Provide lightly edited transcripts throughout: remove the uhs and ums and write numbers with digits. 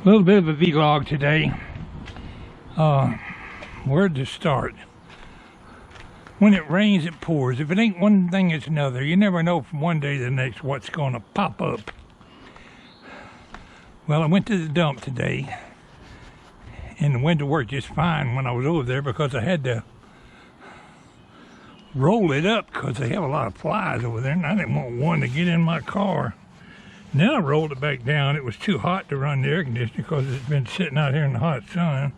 A little bit of a vlog today. Where to start? When it rains, it pours. If it ain't one thing, it's another. You never know from one day to the next what's going to pop up. Well, I went to the dump today and went to work just fine when I was over there because I had to roll it up because they have a lot of flies over there and I didn't want one to get in my car. And then I rolled it back down. It was too hot to run the air conditioner because it's been sitting out here in the hot sun.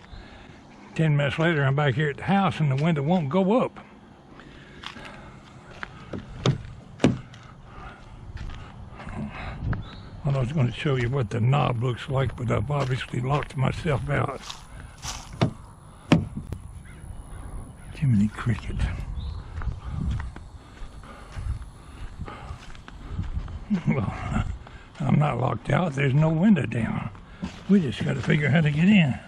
10 minutes later, I'm back here at the house and the window won't go up. Well, I was going to show you what the knob looks like, but I've obviously locked myself out. Jiminy Cricket. Well, I'm not locked out. There's no window down. We just got to figure out how to get in.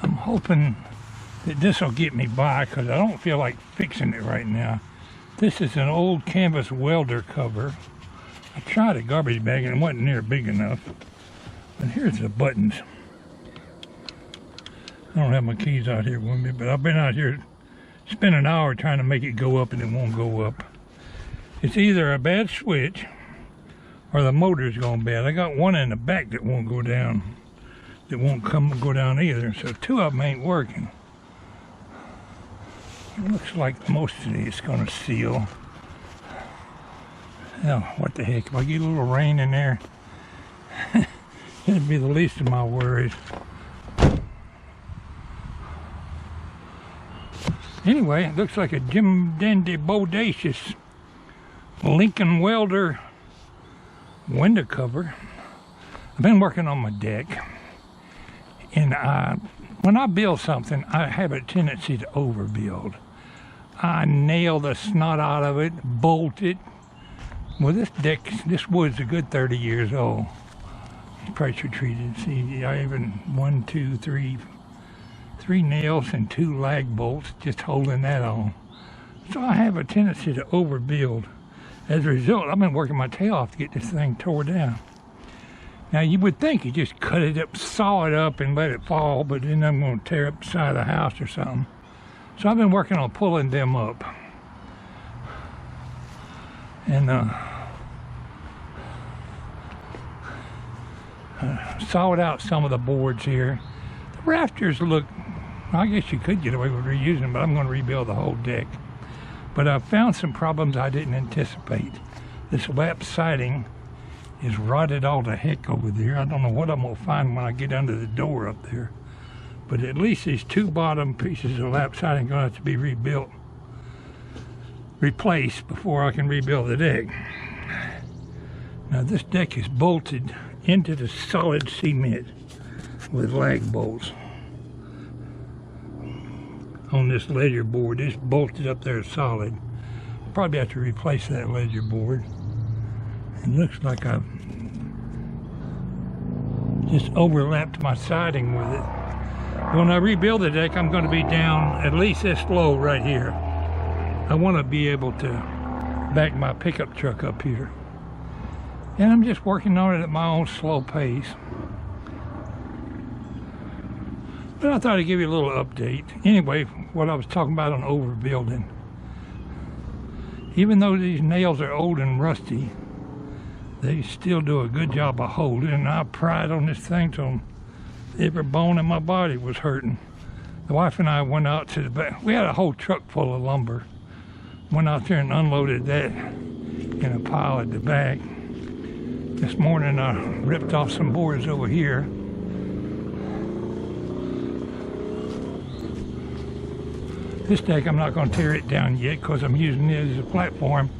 I'm hoping that this will get me by because I don't feel like fixing it right now. This is an old canvas welder cover. I tried a garbage bag and it wasn't near big enough. But here's the buttons. I don't have my keys out here with me, but I've been out here spent an hour trying to make it go up and it won't go up. It's either a bad switch or the motor's gone bad. I got one in the back that won't go down. That won't go down either. So two of them ain't working. It looks like most of these going to seal. Hell, what the heck? If I get a little rain in there, it'd be the least of my worries. Anyway, it looks like a Jim Dandy Bodacious Lincoln Welder window cover. I've been working on my deck, and when I build something, I have a tendency to overbuild. I nail the snot out of it, bolt it. Well, this deck, this wood's a good 30 years old. It's pressure treated. See, I even three nails and 2 lag bolts just holding that on. So I have a tendency to overbuild. As a result, I've been working my tail off to get this thing tore down. Now you would think you just cut it up, saw it up and let it fall, but then I'm going to tear up the side of the house or something. So I've been working on pulling them up. And sawed out some of the boards here. The rafters look, I guess you could get away with reusing them, but I'm going to rebuild the whole deck. But I've found some problems I didn't anticipate. This lap siding is rotted all to heck over there. I don't know what I'm going to find when I get under the door up there. But at least these 2 bottom pieces of lap siding are going to have to be replaced before I can rebuild the deck. Now this deck is bolted into the solid cement with lag bolts. On this ledger board, it's bolted up there solid. Probably have to replace that ledger board. It looks like I've just overlapped my siding with it. When I rebuild the deck, I'm going to be down at least this low right here. I want to be able to back my pickup truck up here. And I'm just working on it at my own slow pace. But I thought I'd give you a little update. Anyway, what I was talking about on overbuilding. Even though these nails are old and rusty, they still do a good job of holding. And I pried on this thing till every bone in my body was hurting. The wife and I went out to the back. We had a whole truck full of lumber. Went out there and unloaded that in a pile at the back. This morning I ripped off some boards over here. This deck, I'm not going to tear it down yet because I'm using it as a platform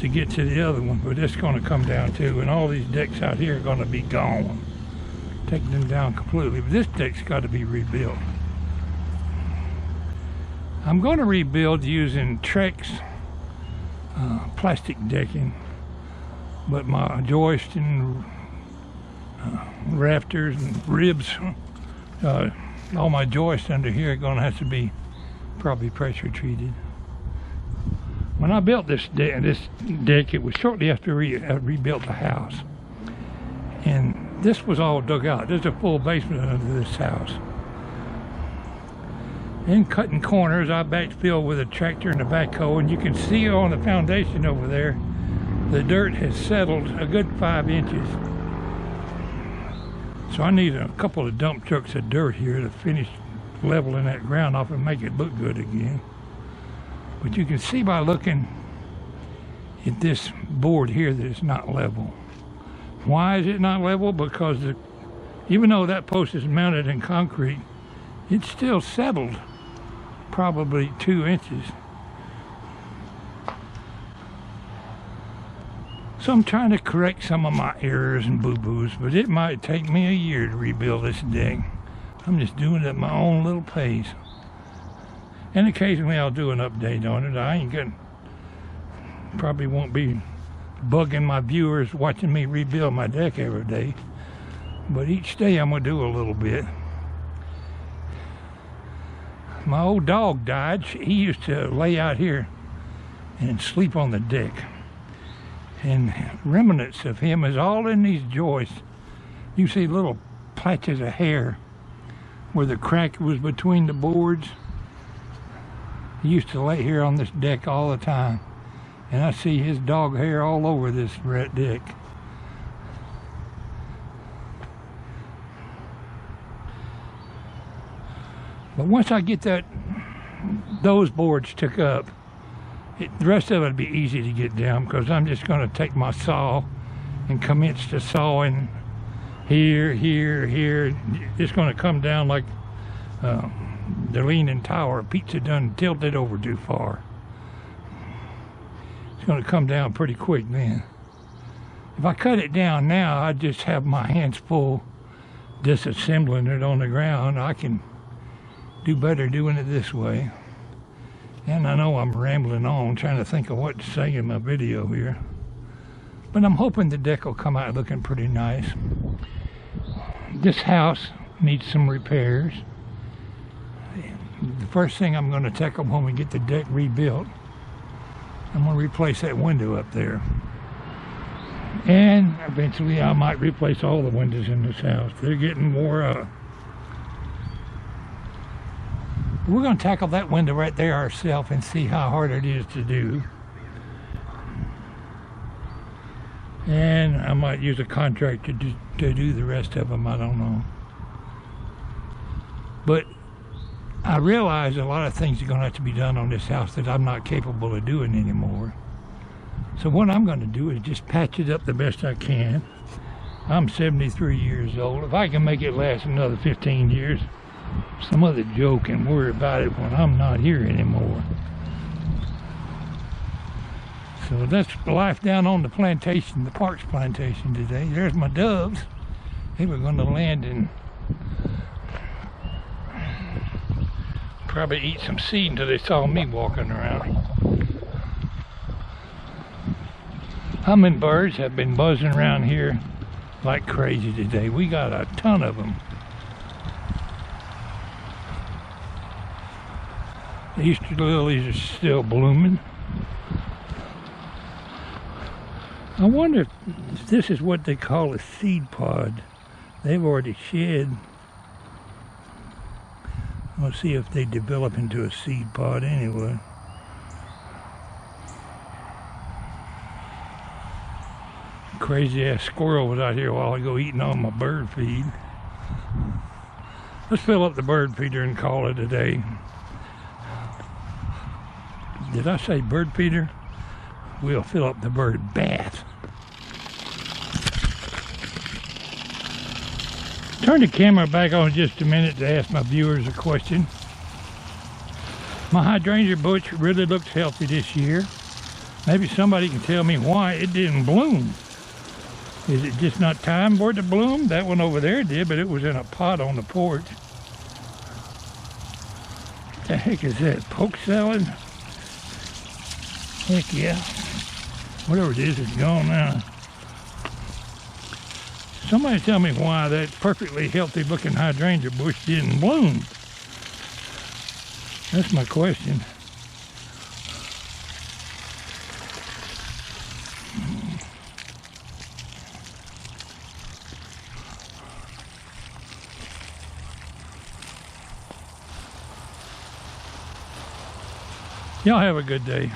to get to the other one, but it's going to come down too, and all these decks out here are going to be gone. Taking them down completely, but this deck's got to be rebuilt. I'm going to rebuild using Trex plastic decking, but my joist and rafters and ribs, all my joists under here are going to have to be probably pressure treated. When I built this deck, it was shortly after I rebuilt the house. And this was all dug out. There's a full basement under this house. In cutting corners, I backfilled with a tractor and a backhoe, and you can see on the foundation over there, the dirt has settled a good 5 inches. So I need a couple of dump trucks of dirt here to finish leveling that ground off and make it look good again. But you can see by looking at this board here that it's not level. Why is it not level? Because even though that post is mounted in concrete, it's still settled probably 2 inches. So I'm trying to correct some of my errors and boo-boos, but it might take me a year to rebuild this deck. I'm just doing it at my own little pace. And occasionally I'll do an update on it. I ain't gonna, probably won't be bugging my viewers watching me rebuild my deck every day. But each day I'm gonna do a little bit. My old dog died. He used to lay out here and sleep on the deck. And remnants of him is all in these joists. You see little patches of hair where the crack was between the boards. He used to lay here on this deck all the time. And I see his dog hair all over this red deck. But once I get those boards took up, the rest of it will be easy to get down, because I'm just going to take my saw and commence to sawing here, here, here. It's going to come down like the Leaning Tower. Pizza done tilted over too far. It's going to come down pretty quick then. If I cut it down now, I just have my hands full disassembling it on the ground. I can do better doing it this way. And I know I'm rambling on, trying to think of what to say in my video here. But I'm hoping the deck will come out looking pretty nice. This house needs some repairs. The first thing I'm going to tackle when we get the deck rebuilt, I'm going to replace that window up there. And eventually I might replace all the windows in this house. They're getting wore out. We're going to tackle that window right there ourselves and see how hard it is to do. And I might use a contractor to do the rest of them, I don't know. But I realize a lot of things are going to have to be done on this house that I'm not capable of doing anymore. So what I'm going to do is just patch it up the best I can. I'm 73 years old. If I can make it last another 15 years, some other joke and worry about it when I'm not here anymore. So that's life down on the plantation, the Parks plantation today. There's my doves. They were going to land and probably eat some seed until they saw me walking around. Hummingbirds have been buzzing around here like crazy today. We got a ton of them. The Easter lilies are still blooming. I wonder if this is what they call a seed pod. They've already shed. We'll see if they develop into a seed pod anyway. Crazy ass squirrel was out here a while ago eating all my bird feed. Let's fill up the bird feeder and call it a day. Did I say bird feeder? We'll fill up the bird bath. Turn the camera back on just a minute to ask my viewers a question. My hydrangea bush really looks healthy this year. Maybe somebody can tell me why it didn't bloom. Is it just not time for it to bloom? That one over there did, but it was in a pot on the porch. What the heck is that? Poke salad? Heck yeah. Whatever it is, it's gone now. Somebody tell me why that perfectly healthy looking hydrangea bush didn't bloom. That's my question. Y'all have a good day.